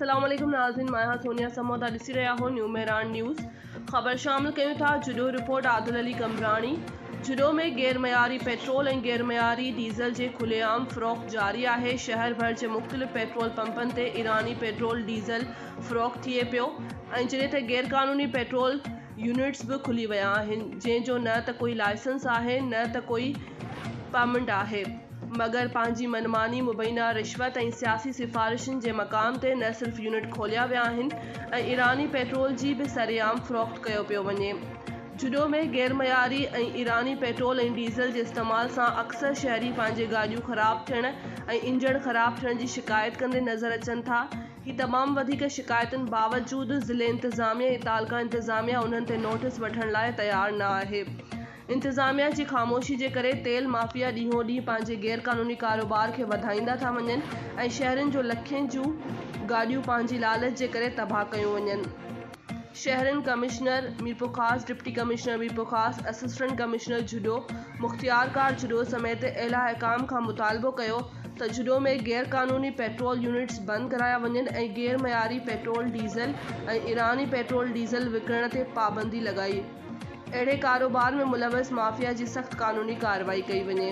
अस्सलामुअलैकुम नाज़रीन, मैं हाँ सोनिया समोद ॾिसी रहा हो न्यू मेहरान न्यूज़। ख़बर शामिल कयूं था जुडो रिपोर्ट आदिल अली कमरानी। जुडो में गैर मयारी पेट्रोल और गैर मयारी डीज़ल जे खुलेआम फ़रोख़्त जारी है। शहर भर के मुख़्तलिफ़ पेट्रोल पंपन ते ईरानी पेट्रोल डीज़ल फ़रोख़्त थिए पियो ऐं जॾहिं त गैर क़ानूनी पेट्रोल यूनिट्स भी खुली विया आहिनि, जंहिंजो न त कोई लाइसेंस है न त कोई परमिट है, मगर पंहिंजी मनमानी मुबैना रिश्वत और सियासी सिफारिशन के मक़ाम ते न सिर्फ यूनिट खोलिया विया आहिनि, ईरानी पेट्रोल की भी सरेआम फ़रोख़्त कयो पियो वञे। जुडो में गैर मयारी ईरानी पेट्रोल और डीज़ल के इस्तेमाल से अक्सर शहरी पंहिंजे गाड़ियों ख़राब थियण और इंजन ख़राब थियण की शिकायत कंदे नज़र अचन था। ही तमाम वधिक शिकायतन बावजूद ज़िले इंतज़ामिया या तालका इंतज़ामिया उन्हनि ते नोटिस वठण लाइ तैयार न है। इंतज़ामिया की खामोशी के करे तेल माफिया ॾींहों ॾींहुं पंहिंजे गैर कानूनी कारोबार के वधाईंदा था वञनि ऐं शहरनि जो लखें जूं गाड़ियूं पंहिंजी लालच के करे तबाह कयूं वञनि। शहरन कमिश्नर मीरपुर ख़ास, डिप्टी कमिश्नर मीरपुर ख़ास, असिस्टेंट कमिश्नर जुडो, मुख्तियारकार जुडो समेत एला अहकाम का मुतालबो कयो त जुडो में गैर कानूनी पेट्रोल यूनिट्स बंद कराया वञनि ऐं गैर मयारी पेट्रोल डीज़ल और ईरानी पेट्रोल डीज़ल विकिणण ते पाबंदी लगाई। अड़े कारोबार में मुलवस माफिया की सख्त कानूनी कार्रवाई कई वञे।